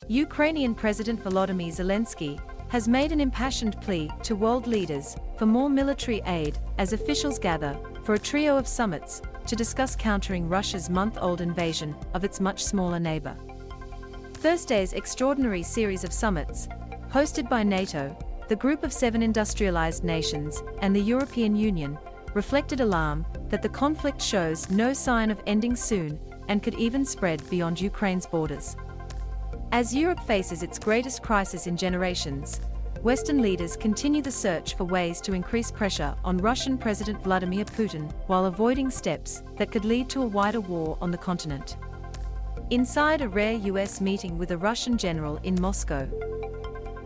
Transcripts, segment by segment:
Ukrainian President Volodymyr Zelensky has made an impassioned plea to world leaders for more military aid as officials gather for a trio of summits to discuss countering Russia's month-old invasion of its much smaller neighbor. Thursday's extraordinary series of summits, hosted by NATO, the Group of 7 industrialized nations, and the European Union, reflected alarm that the conflict shows no sign of ending soon and could even spread beyond Ukraine's borders. As Europe faces its greatest crisis in generations, Western leaders continue the search for ways to increase pressure on Russian President Vladimir Putin while avoiding steps that could lead to a wider war on the continent. Inside a rare US meeting with a Russian general in Moscow.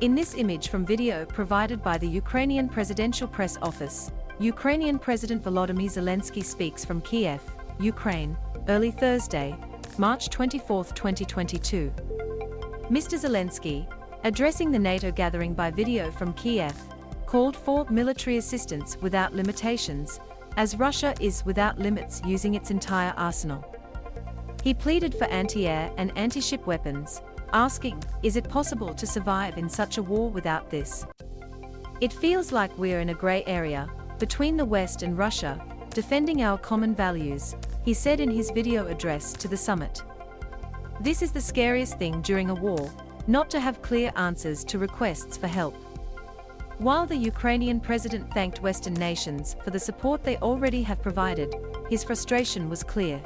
In this image from video provided by the Ukrainian Presidential Press Office, Ukrainian President Volodymyr Zelensky speaks from Kiev, Ukraine, early Thursday, March 24, 2022. Mr. Zelensky, addressing the NATO gathering by video from Kiev, called for military assistance without limitations, as Russia is without limits using its entire arsenal. He pleaded for anti-air and anti-ship weapons, asking, "Is it possible to survive in such a war without this? It feels like we're in a gray area between the West and Russia, defending our common values," he said in his video address to the summit. This is the scariest thing during a war, not to have clear answers to requests for help. While the Ukrainian president thanked Western nations for the support they already have provided, his frustration was clear.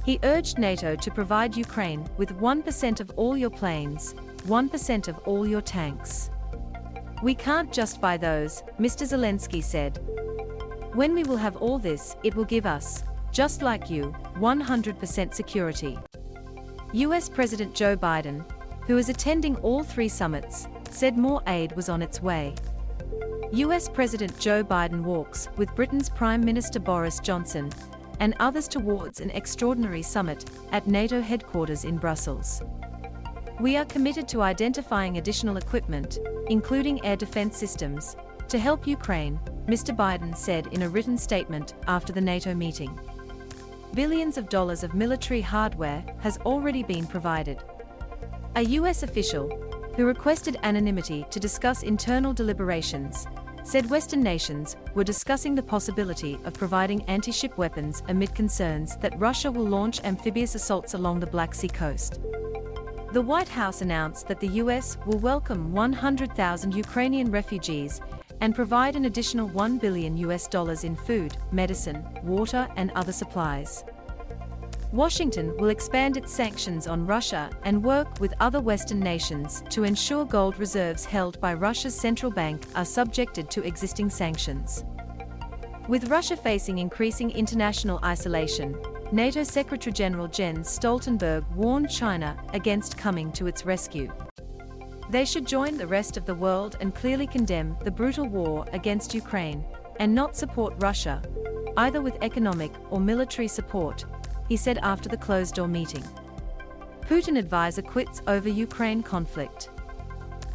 He urged NATO to provide Ukraine with 1% of all your planes, 1% of all your tanks. "We can't just buy those," Mr. Zelensky said. "When we will have all this, it will give us, just like you, 100% security." US President Joe Biden, who is attending all 3 summits, said more aid was on its way. US President Joe Biden walks with Britain's Prime Minister Boris Johnson and others towards an extraordinary summit at NATO headquarters in Brussels. "We are committed to identifying additional equipment, including air defense systems, to help Ukraine," Mr. Biden said in a written statement after the NATO meeting. Billions of dollars of military hardware has already been provided. A US official, who requested anonymity to discuss internal deliberations, said Western nations were discussing the possibility of providing anti-ship weapons amid concerns that Russia will launch amphibious assaults along the Black Sea coast. The White House announced that the US will welcome 100,000 Ukrainian refugees and provide an additional $1 billion in food, medicine, water, and other supplies. Washington will expand its sanctions on Russia and work with other Western nations to ensure gold reserves held by Russia's central bank are subjected to existing sanctions. With Russia facing increasing international isolation, NATO Secretary-General Jens Stoltenberg warned China against coming to its rescue. They should join the rest of the world and clearly condemn the brutal war against Ukraine and not support Russia, either with economic or military support, he said after the closed-door meeting. Putin advisor quits over Ukraine conflict.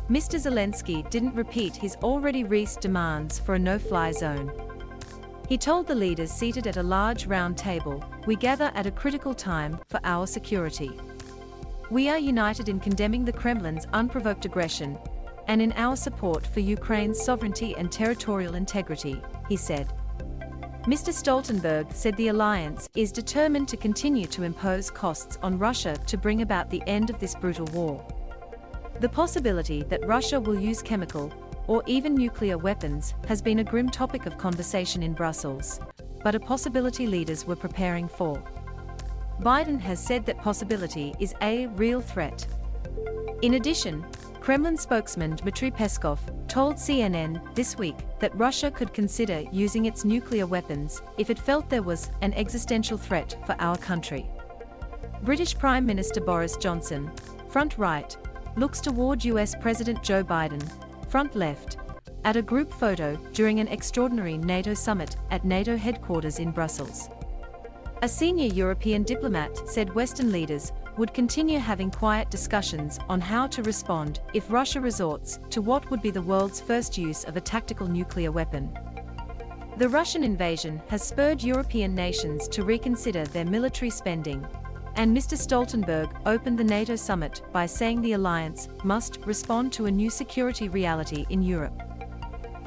Mr. Zelensky didn't repeat his already raised demands for a no-fly zone. He told the leaders seated at a large round table, "We gather at a critical time for our security. We are united in condemning the Kremlin's unprovoked aggression and in our support for Ukraine's sovereignty and territorial integrity," he said. Mr. Stoltenberg said the alliance is determined to continue to impose costs on Russia to bring about the end of this brutal war. The possibility that Russia will use chemical or even nuclear weapons has been a grim topic of conversation in Brussels, but a possibility leaders were preparing for. Biden has said that possibility is a real threat. In addition, Kremlin spokesman Dmitry Peskov told CNN this week that Russia could consider using its nuclear weapons if it felt there was an existential threat for our country. British Prime Minister Boris Johnson, front right, looks toward US President Joe Biden, front left, at a group photo during an extraordinary NATO summit at NATO headquarters in Brussels. A senior European diplomat said Western leaders would continue having quiet discussions on how to respond if Russia resorts to what would be the world's first use of a tactical nuclear weapon. The Russian invasion has spurred European nations to reconsider their military spending, And Mr. Stoltenberg opened the NATO summit by saying the alliance must respond to a new security reality in Europe.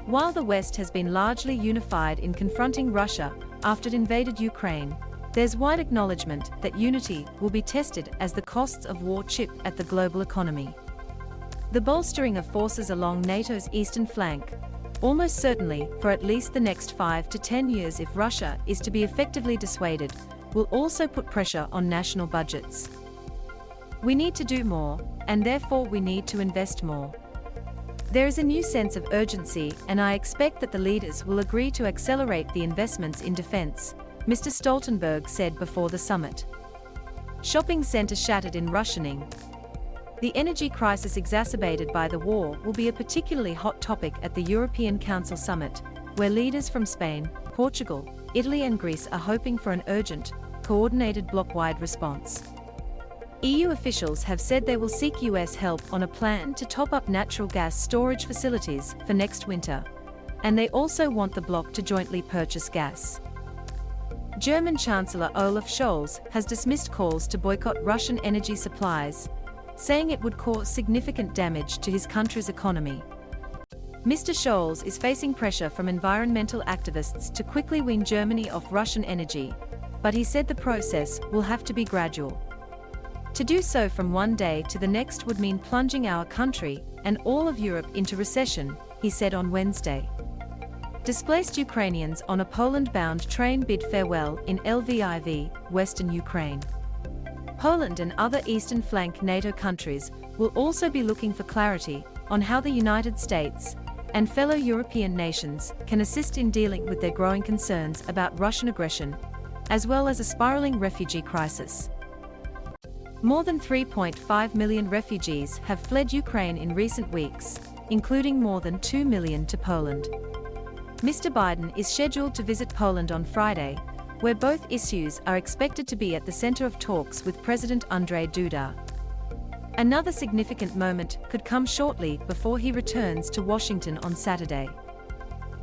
While the West has been largely unified in confronting Russia after it invaded Ukraine, there's wide acknowledgement that unity will be tested as the costs of war chip at the global economy. The bolstering of forces along NATO's eastern flank, almost certainly for at least the next 5 to 10 years if Russia is to be effectively dissuaded, will also put pressure on national budgets. We need to do more, and therefore we need to invest more. There is a new sense of urgency, and I expect that the leaders will agree to accelerate the investments in defense, Mr. Stoltenberg said before the summit. Shopping centers shattered in rationing. The energy crisis exacerbated by the war will be a particularly hot topic at the European Council summit, where leaders from Spain, Portugal, Italy and Greece are hoping for an urgent, coordinated bloc-wide response. EU officials have said they will seek US help on a plan to top up natural gas storage facilities for next winter, and they also want the bloc to jointly purchase gas. German Chancellor Olaf Scholz has dismissed calls to boycott Russian energy supplies, saying it would cause significant damage to his country's economy. Mr. Scholz is facing pressure from environmental activists to quickly wean Germany off Russian energy, but he said the process will have to be gradual. To do so from one day to the next would mean plunging our country and all of Europe into recession, he said on Wednesday. Displaced Ukrainians on a Poland-bound train bid farewell in Lviv, western Ukraine. Poland and other eastern flank NATO countries will also be looking for clarity on how the United States and fellow European nations can assist in dealing with their growing concerns about Russian aggression, as well as a spiraling refugee crisis. More than 3.5 million refugees have fled Ukraine in recent weeks, including more than 2 million to Poland. Mr. Biden is scheduled to visit Poland on Friday, where both issues are expected to be at the center of talks with President Andrzej Duda. Another significant moment could come shortly before he returns to Washington on Saturday.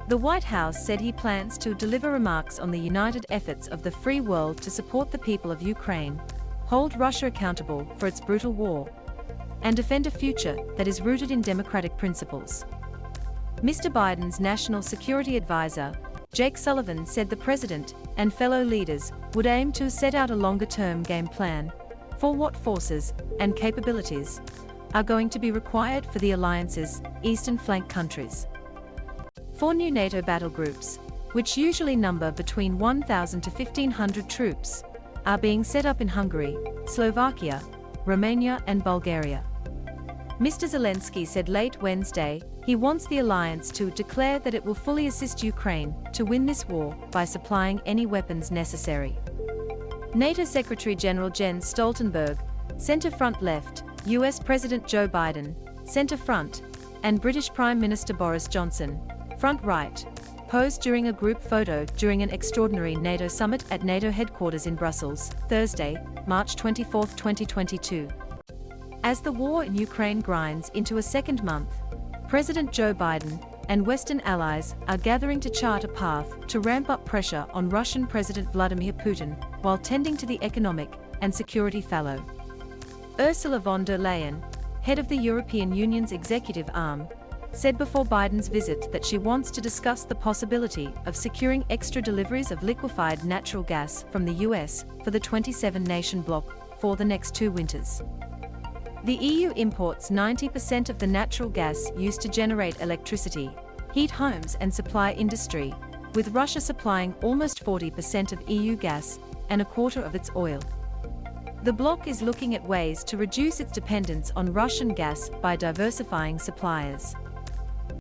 The White House said he plans to deliver remarks on the united efforts of the free world to support the people of Ukraine, hold Russia accountable for its brutal war, and defend a future that is rooted in democratic principles. Mr. Biden's national security advisor, Jake Sullivan, said the president and fellow leaders would aim to set out a longer-term game plan for what forces and capabilities are going to be required for the alliance's eastern flank countries. 4 new NATO battle groups, which usually number between 1,000 to 1,500 troops, are being set up in Hungary, Slovakia, Romania and Bulgaria. Mr. Zelensky said late Wednesday he wants the alliance to declare that it will fully assist Ukraine to win this war by supplying any weapons necessary. NATO Secretary General Jens Stoltenberg, Center Front Left, US President Joe Biden, Center Front, and British Prime Minister Boris Johnson, Front Right, posed during a group photo during an extraordinary NATO summit at NATO headquarters in Brussels, Thursday, March 24, 2022. As the war in Ukraine grinds into a second month, President Joe Biden and Western allies are gathering to chart a path to ramp up pressure on Russian President Vladimir Putin while tending to the economic and security fallow. Ursula von der Leyen, head of the European Union's executive arm, said before Biden's visit that she wants to discuss the possibility of securing extra deliveries of liquefied natural gas from the US for the 27-nation bloc for the next 2 winters. The EU imports 90% of the natural gas used to generate electricity, heat homes and supply industry, with Russia supplying almost 40% of EU gas and a quarter of its oil. The bloc is looking at ways to reduce its dependence on Russian gas by diversifying suppliers.